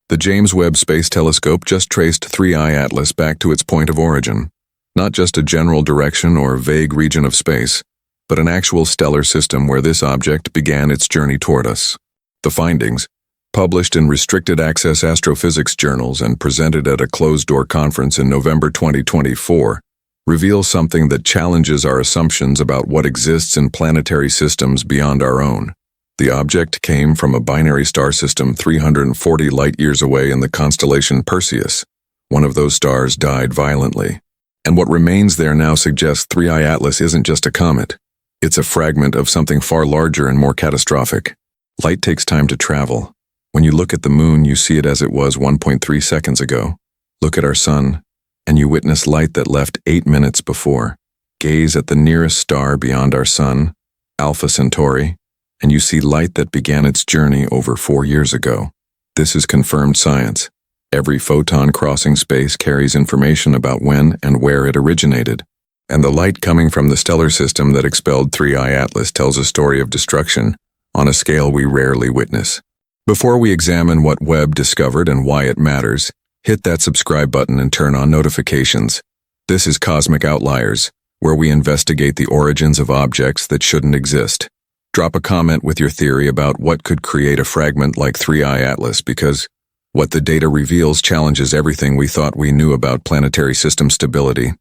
The James Webb Space Telescope just traced 3I Atlas back to its point of origin, not just a general direction or vague region of space, but an actual stellar system where this object began its journey toward us. The findings, published in restricted access astrophysics journals and presented at a closed-door conference in November 2024, reveal something that challenges our assumptions about what exists in planetary systems beyond our own. The object came from a binary star system 340 light-years away in the constellation Perseus. One of those stars died violently. And what remains there now suggests 3I Atlas isn't just a comet. It's a fragment of something far larger and more catastrophic. Light takes time to travel. When you look at the moon, you see it as it was 1.3 seconds ago. Look at our sun, and you witness light that left 8 minutes before. Gaze at the nearest star beyond our sun, Alpha Centauri, and you see light that began its journey over 4 years ago. This is confirmed science. Every photon crossing space carries information about when and where it originated. And the light coming from the stellar system that expelled 3I Atlas tells a story of destruction on a scale we rarely witness. Before we examine what Webb discovered and why it matters, hit that subscribe button and turn on notifications. This is Cosmic Outliers, where we investigate the origins of objects that shouldn't exist. Drop a comment with your theory about what could create a fragment like 3I Atlas, because what the data reveals challenges everything we thought we knew about planetary system stability.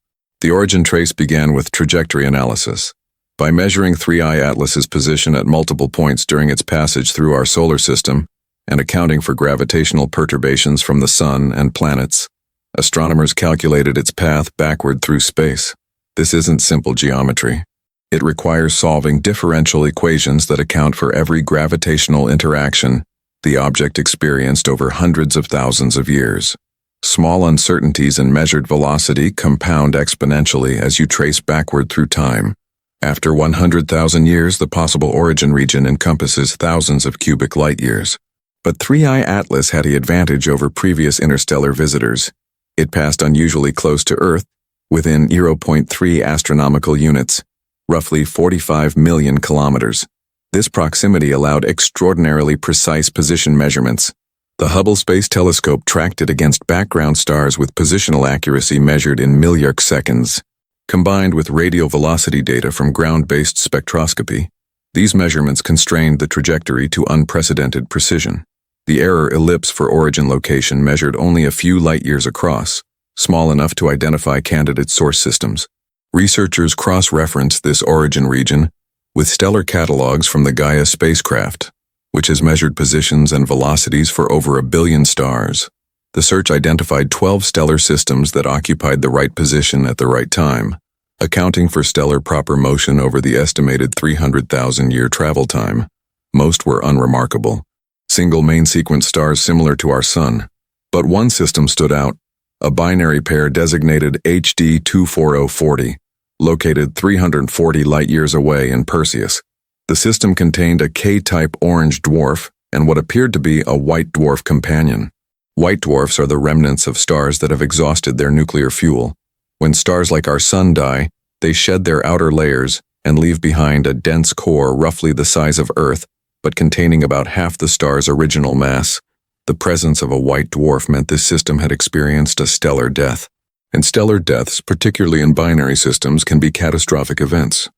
The origin trace began with trajectory analysis. By measuring 3I Atlas's position at multiple points during its passage through our solar system and accounting for gravitational perturbations from the sun and planets, astronomers calculated its path backward through space. This isn't simple geometry. It requires solving differential equations that account for every gravitational interaction the object experienced over hundreds of thousands of years. Small uncertainties in measured velocity compound exponentially as you trace backward through time. After 100,000 years, the possible origin region encompasses thousands of cubic light-years. But 3I Atlas had the advantage over previous interstellar visitors. It passed unusually close to Earth, within 0.3 astronomical units, roughly 45 million kilometers. This proximity allowed extraordinarily precise position measurements. The Hubble Space Telescope tracked it against background stars with positional accuracy measured in milliarc seconds. Combined with radial velocity data from ground-based spectroscopy, these measurements constrained the trajectory to unprecedented precision. The error ellipse for origin location measured only a few light-years across, small enough to identify candidate source systems. Researchers cross-referenced this origin region with stellar catalogs from the Gaia spacecraft, which has measured positions and velocities for over 1 billion stars. The search identified 12 stellar systems that occupied the right position at the right time, accounting for stellar proper motion over the estimated 300,000-year travel time. Most were unremarkable, single main-sequence stars similar to our Sun. But one system stood out, a binary pair designated HD 24040, located 340 light-years away in Perseus. The system contained a K-type orange dwarf and what appeared to be a white dwarf companion. White dwarfs are the remnants of stars that have exhausted their nuclear fuel. When stars like our Sun die, they shed their outer layers and leave behind a dense core roughly the size of Earth, but containing about half the star's original mass. The presence of a white dwarf meant this system had experienced a stellar death. And stellar deaths, particularly in binary systems, can be catastrophic events.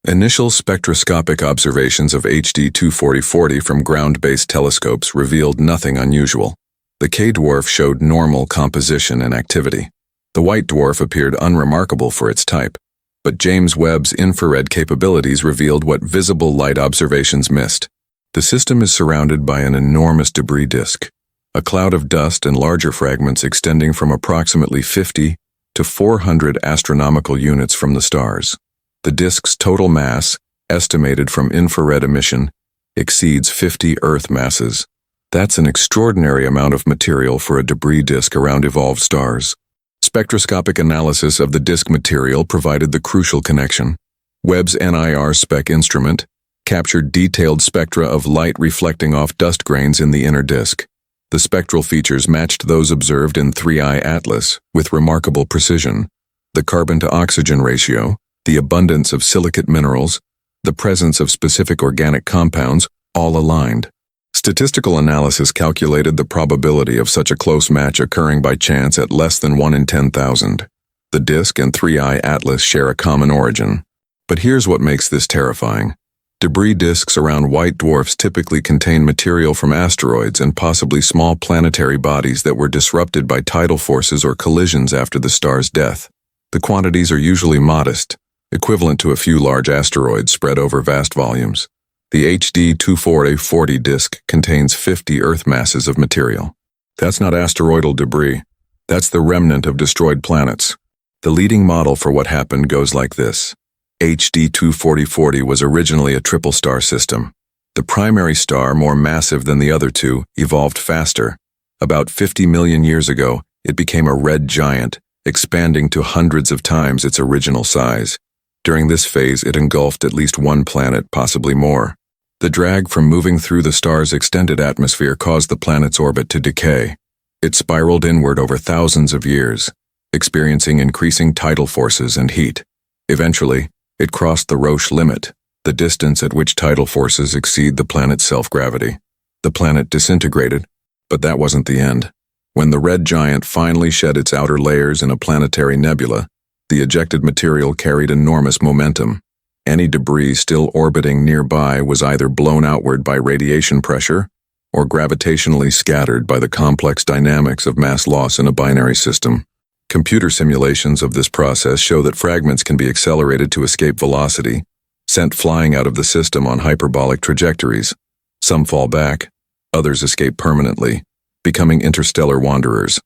Initial spectroscopic observations of HD 24040 from ground-based telescopes revealed nothing unusual. The K-dwarf showed normal composition and activity. The white dwarf appeared unremarkable for its type, but James Webb's infrared capabilities revealed what visible light observations missed. The system is surrounded by an enormous debris disk, a cloud of dust and larger fragments extending from approximately 50 to 400 astronomical units from the stars. The disk's total mass, estimated from infrared emission, exceeds 50 Earth masses. That's an extraordinary amount of material for a debris disk around evolved stars. Spectroscopic analysis of the disk material provided the crucial connection. Webb's NIR SPEC instrument captured detailed spectra of light reflecting off dust grains in the inner disk. The spectral features matched those observed in 3I Atlas with remarkable precision. The carbon-to-oxygen ratio, the abundance of silicate minerals, the presence of specific organic compounds, all aligned. Statistical analysis calculated the probability of such a close match occurring by chance at less than 1 in 10,000. The disk and 3I Atlas share a common origin. But here's what makes this terrifying. Debris disks around white dwarfs typically contain material from asteroids and possibly small planetary bodies that were disrupted by tidal forces or collisions after the star's death. The quantities are usually modest, equivalent to a few large asteroids spread over vast volumes. The HD 24A40 disk contains 50 Earth masses of material. That's not asteroidal debris. That's the remnant of destroyed planets. The leading model for what happened goes like this. HD 2440 was originally a triple star system. The primary star, more massive than the other two, evolved faster. About 50 million years ago, it became a red giant, expanding to hundreds of times its original size. During this phase, it engulfed at least one planet, possibly more. The drag from moving through the star's extended atmosphere caused the planet's orbit to decay. It spiraled inward over thousands of years, experiencing increasing tidal forces and heat. Eventually, it crossed the Roche limit, the distance at which tidal forces exceed the planet's self-gravity. The planet disintegrated, but that wasn't the end. When the red giant finally shed its outer layers in a planetary nebula, the ejected material carried enormous momentum. Any debris still orbiting nearby was either blown outward by radiation pressure or gravitationally scattered by the complex dynamics of mass loss in a binary system. Computer simulations of this process show that fragments can be accelerated to escape velocity, sent flying out of the system on hyperbolic trajectories. Some fall back, others escape permanently, becoming interstellar wanderers.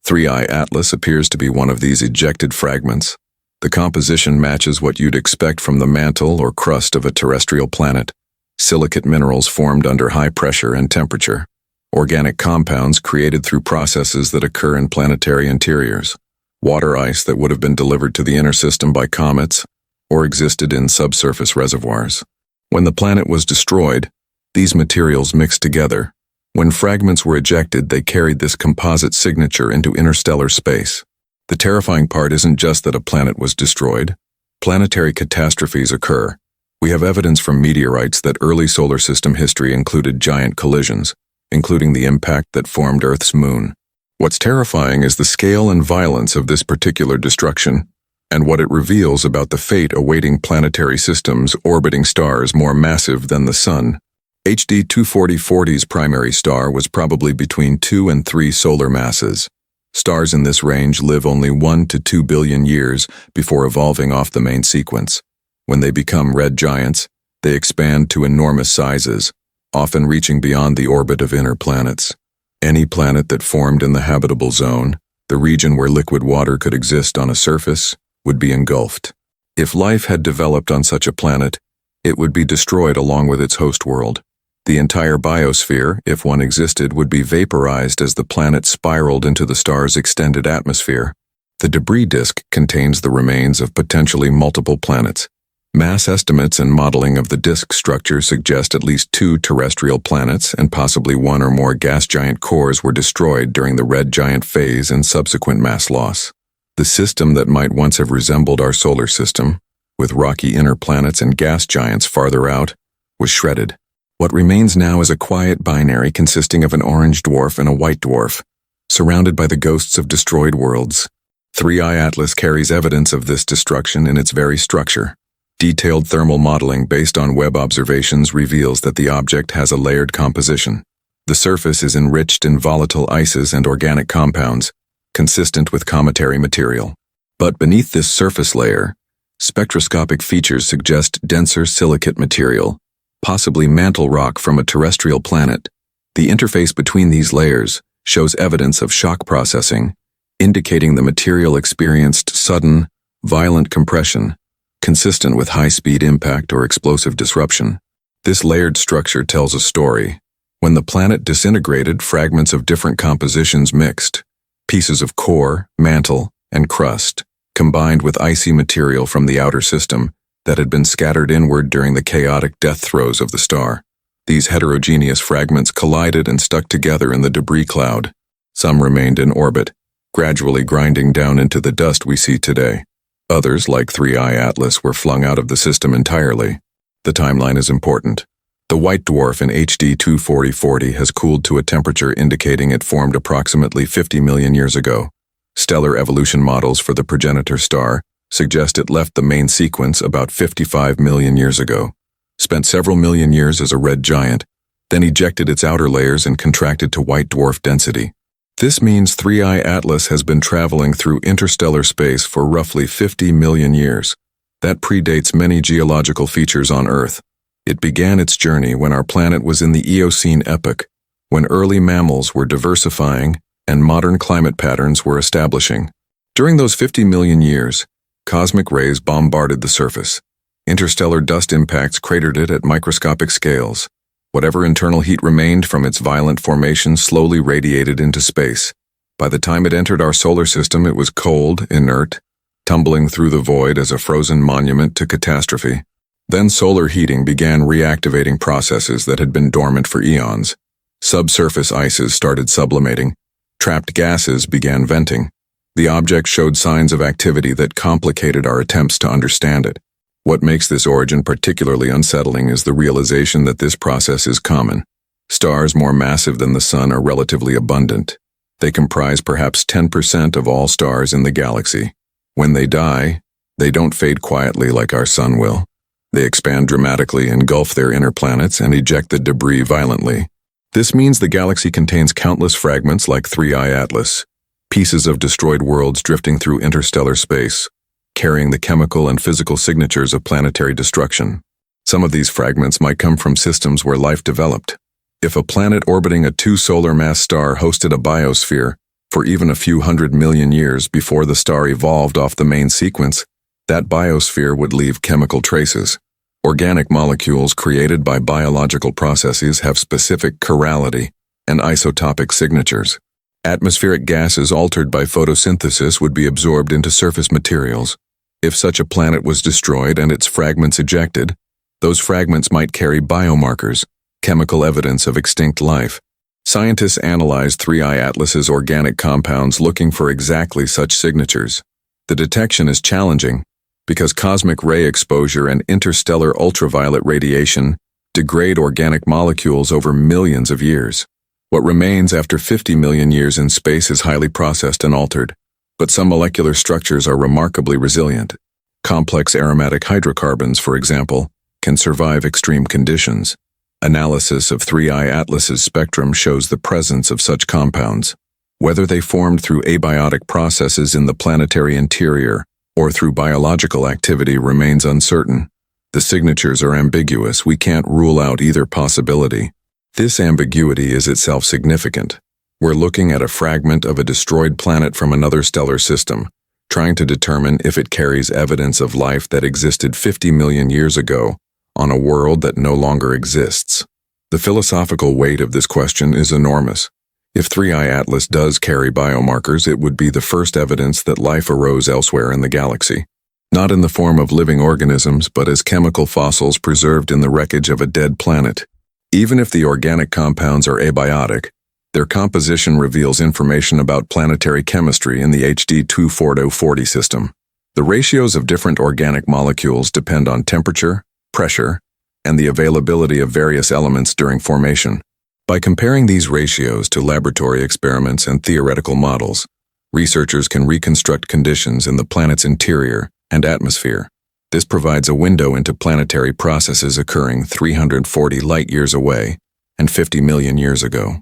3I Atlas appears to be one of these ejected fragments. The composition matches what you'd expect from the mantle or crust of a terrestrial planet. Silicate minerals formed under high pressure and temperature. Organic compounds created through processes that occur in planetary interiors. Water ice that would have been delivered to the inner system by comets or existed in subsurface reservoirs. When the planet was destroyed, these materials mixed together. When fragments were ejected, they carried this composite signature into interstellar space. The terrifying part isn't just that a planet was destroyed. Planetary catastrophes occur. We have evidence from meteorites that early solar system history included giant collisions, including the impact that formed Earth's moon. What's terrifying is the scale and violence of this particular destruction, and what it reveals about the fate awaiting planetary systems orbiting stars more massive than the Sun. HD 2440's primary star was probably between 2 and 3 solar masses. Stars in this range live only 1 to 2 billion years before evolving off the main sequence. When they become red giants, they expand to enormous sizes, often reaching beyond the orbit of inner planets. Any planet that formed in the habitable zone, the region where liquid water could exist on a surface, would be engulfed. If life had developed on such a planet, it would be destroyed along with its host world. The entire biosphere, if one existed, would be vaporized as the planet spiraled into the star's extended atmosphere. The debris disk contains the remains of potentially multiple planets. Mass estimates and modeling of the disk structure suggest at least 2 terrestrial planets and possibly 1 or more gas giant cores were destroyed during the red giant phase and subsequent mass loss. The system that might once have resembled our solar system, with rocky inner planets and gas giants farther out, was shredded. What remains now is a quiet binary consisting of an orange dwarf and a white dwarf, surrounded by the ghosts of destroyed worlds. 3I Atlas carries evidence of this destruction in its very structure. Detailed thermal modeling based on Webb observations reveals that the object has a layered composition. The surface is enriched in volatile ices and organic compounds, consistent with cometary material. But beneath this surface layer, spectroscopic features suggest denser silicate material, possibly mantle rock from a terrestrial planet. The interface between these layers shows evidence of shock processing, indicating the material experienced sudden, violent compression, consistent with high-speed impact or explosive disruption. This layered structure tells a story. When the planet disintegrated, fragments of different compositions mixed. Pieces of core, mantle, and crust, combined with icy material from the outer system that had been scattered inward during the chaotic death throes of the star. These heterogeneous fragments collided and stuck together in the debris cloud. Some remained in orbit, gradually grinding down into the dust we see today. Others, like 3I Atlas, were flung out of the system entirely. The timeline is important. The white dwarf in HD 24040 has cooled to a temperature indicating it formed approximately 50 million years ago. Stellar evolution models for the progenitor star suggest it left the main sequence about 55 million years ago, spent several million years as a red giant, then ejected its outer layers and contracted to white dwarf density. This means 3I Atlas has been traveling through interstellar space for roughly 50 million years. That predates many geological features on Earth. It began its journey when our planet was in the Eocene epoch, when early mammals were diversifying and modern climate patterns were establishing. During those 50 million years, cosmic rays bombarded the surface. Interstellar dust impacts cratered it at microscopic scales. Whatever internal heat remained from its violent formation slowly radiated into space. By the time it entered our solar system, it was cold, inert, tumbling through the void as a frozen monument to catastrophe. Then solar heating began reactivating processes that had been dormant for eons. Subsurface ices started sublimating. Trapped gases began venting. The object showed signs of activity that complicated our attempts to understand it. What makes this origin particularly unsettling is the realization that this process is common. Stars more massive than the Sun are relatively abundant. They comprise perhaps 10% of all stars in the galaxy. When they die, they don't fade quietly like our Sun will. They expand dramatically, engulf their inner planets, and eject the debris violently. This means the galaxy contains countless fragments like 3I Atlas, pieces of destroyed worlds drifting through interstellar space, carrying the chemical and physical signatures of planetary destruction. Some of these fragments might come from systems where life developed. If a planet orbiting a two-solar mass star hosted a biosphere for even a few 100 million years before the star evolved off the main sequence, that biosphere would leave chemical traces. Organic molecules created by biological processes have specific chirality and isotopic signatures. Atmospheric gases altered by photosynthesis would be absorbed into surface materials. If such a planet was destroyed and its fragments ejected, those fragments might carry biomarkers, chemical evidence of extinct life. Scientists analyzed 3I Atlas's organic compounds looking for exactly such signatures. The detection is challenging because cosmic ray exposure and interstellar ultraviolet radiation degrade organic molecules over millions of years. What remains after 50 million years in space is highly processed and altered, but some molecular structures are remarkably resilient. Complex aromatic hydrocarbons, for example, can survive extreme conditions. Analysis of 3I Atlas's spectrum shows the presence of such compounds. Whether they formed through abiotic processes in the planetary interior or through biological activity remains uncertain. The signatures are ambiguous. We can't rule out either possibility. This ambiguity is itself significant. We're looking at a fragment of a destroyed planet from another stellar system, trying to determine if it carries evidence of life that existed 50 million years ago on a world that no longer exists. The philosophical weight of this question is enormous. If 3I Atlas does carry biomarkers, it would be the first evidence that life arose elsewhere in the galaxy. Not in the form of living organisms, but as chemical fossils preserved in the wreckage of a dead planet. Even if the organic compounds are abiotic, their composition reveals information about planetary chemistry in the HD 24040 system. The ratios of different organic molecules depend on temperature, pressure, and the availability of various elements during formation. By comparing these ratios to laboratory experiments and theoretical models, researchers can reconstruct conditions in the planet's interior and atmosphere. This provides a window into planetary processes occurring 340 light-years away and 50 million years ago.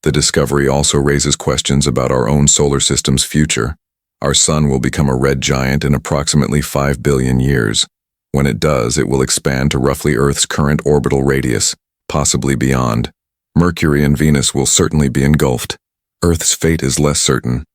The discovery also raises questions about our own solar system's future. Our sun will become a red giant in approximately 5 billion years. When it does, it will expand to roughly Earth's current orbital radius, possibly beyond. Mercury and Venus will certainly be engulfed. Earth's fate is less certain.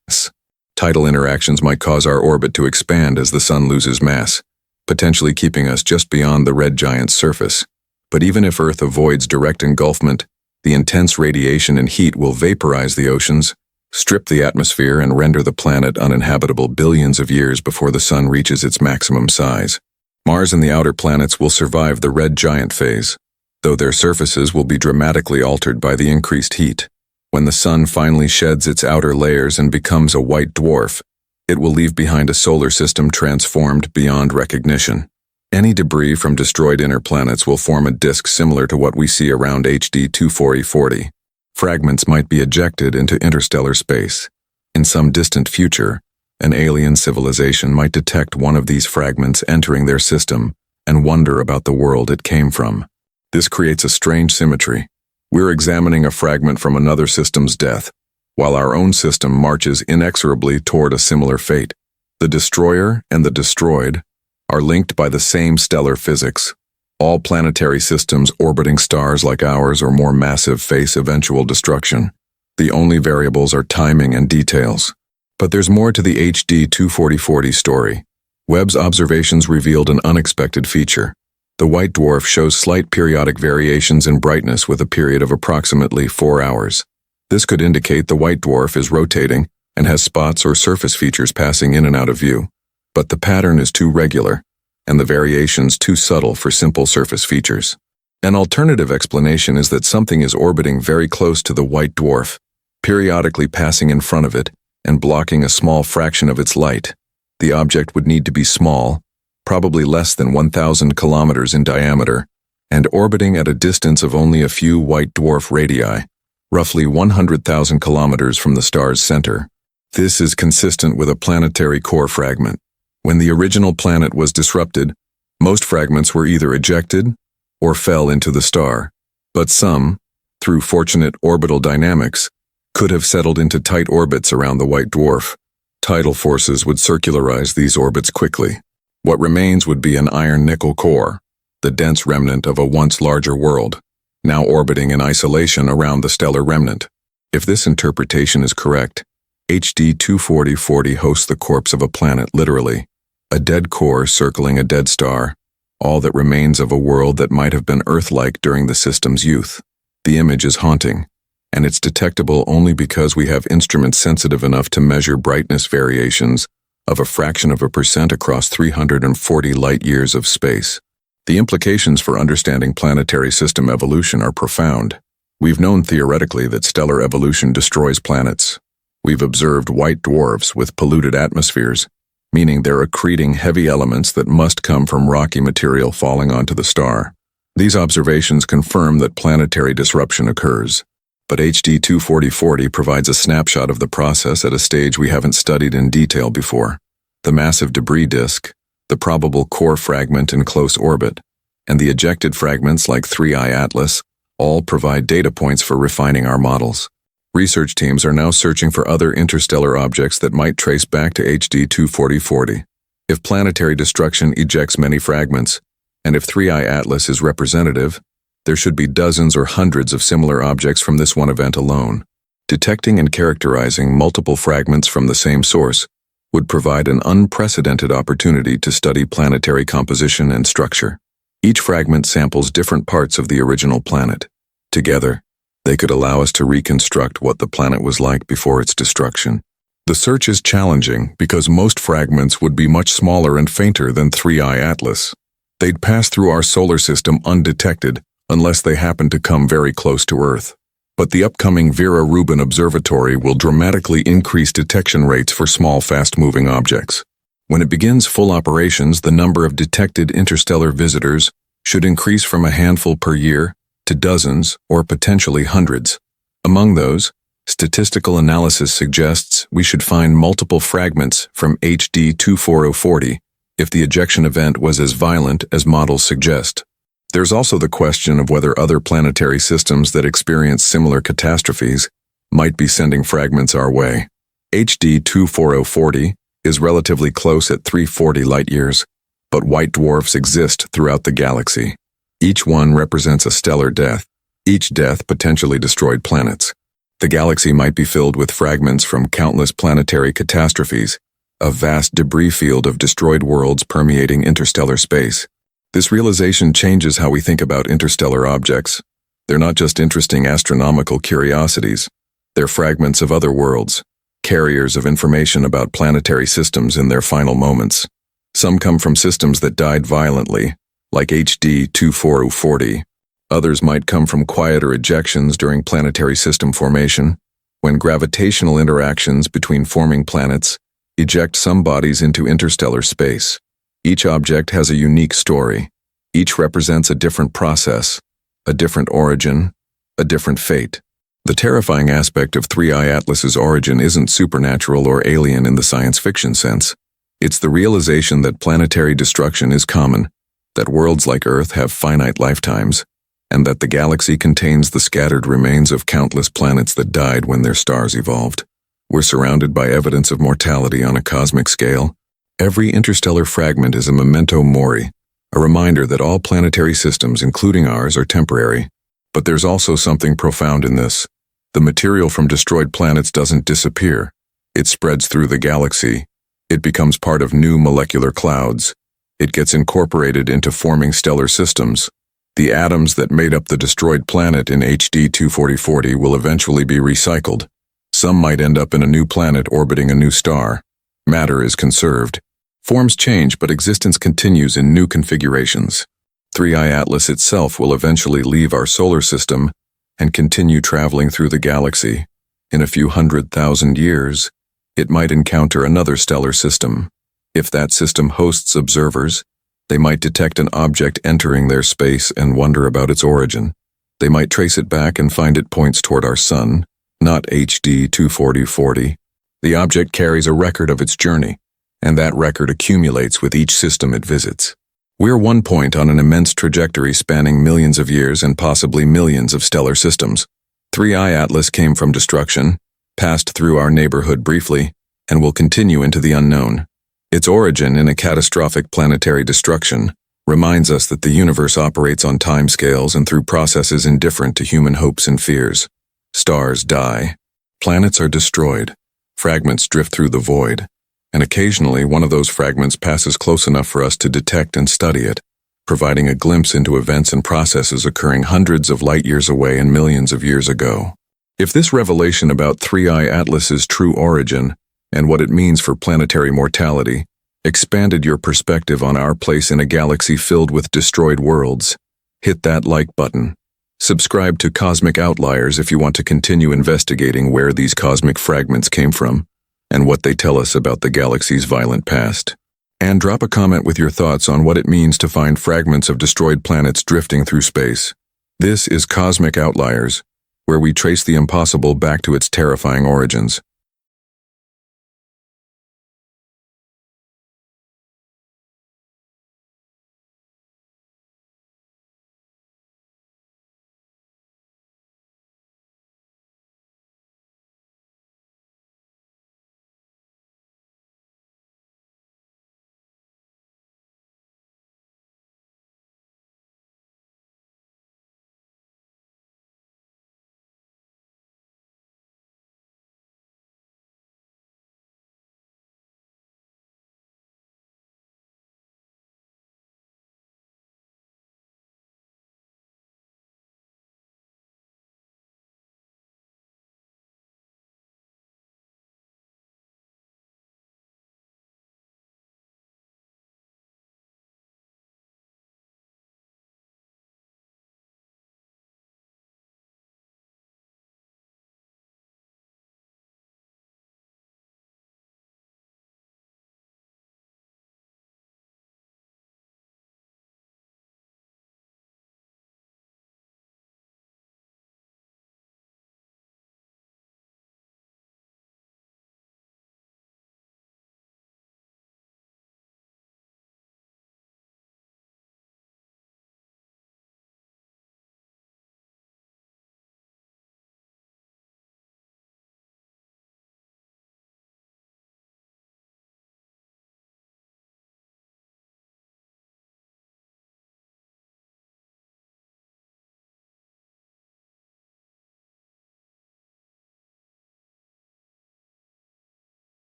Tidal interactions might cause our orbit to expand as the sun loses mass, potentially keeping us just beyond the red giant's surface. But even if Earth avoids direct engulfment, the intense radiation and heat will vaporize the oceans, strip the atmosphere, and render the planet uninhabitable billions of years before the sun reaches its maximum size. Mars and the outer planets will survive the red giant phase, though their surfaces will be dramatically altered by the increased heat. When the sun finally sheds its outer layers and becomes a white dwarf, it will leave behind a solar system transformed beyond recognition. Any debris from destroyed inner planets will form a disk similar to what we see around HD 24040. Fragments might be ejected into interstellar space. In some distant future, an alien civilization might detect one of these fragments entering their system and wonder about the world it came from. This creates a strange symmetry. We're examining a fragment from another system's death, while our own system marches inexorably toward a similar fate. The destroyer and the destroyed are linked by the same stellar physics. All planetary systems orbiting stars like ours or more massive face eventual destruction. The only variables are timing and details. But there's more to the HD 24040 story. Webb's observations revealed an unexpected feature. The white dwarf shows slight periodic variations in brightness with a period of approximately 4 hours. This could indicate the white dwarf is rotating and has spots or surface features passing in and out of view. But the pattern is too regular, and the variations too subtle for simple surface features. An alternative explanation is that something is orbiting very close to the white dwarf, periodically passing in front of it and blocking a small fraction of its light. The object would need to be small, probably less than 1,000 kilometers in diameter, and orbiting at a distance of only a few white dwarf radii, roughly 100,000 kilometers from the star's center. This is consistent with a planetary core fragment. When the original planet was disrupted, most fragments were either ejected or fell into the star, but some, through fortunate orbital dynamics, could have settled into tight orbits around the white dwarf. Tidal forces would circularize these orbits quickly. What remains would be an iron-nickel core, the dense remnant of a once larger world, now orbiting in isolation around the stellar remnant. If this interpretation is correct, HD 24040 hosts the corpse of a planet literally, a dead core circling a dead star, all that remains of a world that might have been Earth-like during the system's youth. The image is haunting, and it's detectable only because we have instruments sensitive enough to measure brightness variations of a fraction of a percent across 340 light-years of space. The implications for understanding planetary system evolution are profound. We've known theoretically that stellar evolution destroys planets. We've observed white dwarfs with polluted atmospheres, meaning they're accreting heavy elements that must come from rocky material falling onto the star. These observations confirm that planetary disruption occurs. But HD 24040 provides a snapshot of the process at a stage we haven't studied in detail before. The massive debris disk, the probable core fragment in close orbit, and the ejected fragments like 3I Atlas all provide data points for refining our models. Research teams are now searching for other interstellar objects that might trace back to HD 24040. If planetary destruction ejects many fragments, and if 3I Atlas is representative, there should be dozens or hundreds of similar objects from this one event alone. Detecting and characterizing multiple fragments from the same source would provide an unprecedented opportunity to study planetary composition and structure. Each fragment samples different parts of the original planet. Together, they could allow us to reconstruct what the planet was like before its destruction. The search is challenging because most fragments would be much smaller and fainter than 3I Atlas. They'd pass through our solar system undetected unless they happen to come very close to Earth. But the upcoming Vera Rubin Observatory will dramatically increase detection rates for small, fast-moving objects. When it begins full operations, the number of detected interstellar visitors should increase from a handful per year to dozens or potentially hundreds. Among those, statistical analysis suggests we should find multiple fragments from HD 24040 if the ejection event was as violent as models suggest. There's also the question of whether other planetary systems that experience similar catastrophes might be sending fragments our way. HD 24040 is relatively close at 340 light-years, but white dwarfs exist throughout the galaxy. Each one represents a stellar death. Each death potentially destroyed planets. The galaxy might be filled with fragments from countless planetary catastrophes, a vast debris field of destroyed worlds permeating interstellar space. This realization changes how we think about interstellar objects. They're not just interesting astronomical curiosities. They're fragments of other worlds, carriers of information about planetary systems in their final moments. Some come from systems that died violently, like HD 24040. Others might come from quieter ejections during planetary system formation, when gravitational interactions between forming planets eject some bodies into interstellar space. Each object has a unique story. Each represents a different process, a different origin, a different fate. The terrifying aspect of 3I Atlas's origin isn't supernatural or alien in the science fiction sense. It's the realization that planetary destruction is common, that worlds like Earth have finite lifetimes, and that the galaxy contains the scattered remains of countless planets that died when their stars evolved. We're surrounded by evidence of mortality on a cosmic scale. Every interstellar fragment is a memento mori, a reminder that all planetary systems, including ours, are temporary. But there's also something profound in this. The material from destroyed planets doesn't disappear. It spreads through the galaxy. It becomes part of new molecular clouds. It gets incorporated into forming stellar systems. The atoms that made up the destroyed planet in HD 24040 will eventually be recycled. Some might end up in a new planet orbiting a new star. Matter is conserved. Forms change, but existence continues in new configurations. 3I Atlas itself will eventually leave our solar system and continue traveling through the galaxy. In a few 100,000 years, it might encounter another stellar system. If that system hosts observers, they might detect an object entering their space and wonder about its origin. They might trace it back and find it points toward our sun, not HD 24040. The object carries a record of its journey, and that record accumulates with each system it visits. We're one point on an immense trajectory spanning millions of years and possibly millions of stellar systems. 3I Atlas came from destruction, passed through our neighborhood briefly, and will continue into the unknown. Its origin in a catastrophic planetary destruction reminds us that the universe operates on timescales and through processes indifferent to human hopes and fears. Stars die. Planets are destroyed. Fragments drift through the void. And occasionally one of those fragments passes close enough for us to detect and study it, providing a glimpse into events and processes occurring hundreds of light years away and millions of years ago. If this revelation about 3I Atlas's true origin and what it means for planetary mortality expanded your perspective on our place in a galaxy filled with destroyed worlds, hit that like button. Subscribe to Cosmic Outliers if you want to continue investigating where these cosmic fragments came from and what they tell us about the galaxy's violent past. And drop a comment with your thoughts on what it means to find fragments of destroyed planets drifting through space. This is Cosmic Outliers, where we trace the impossible back to its terrifying origins.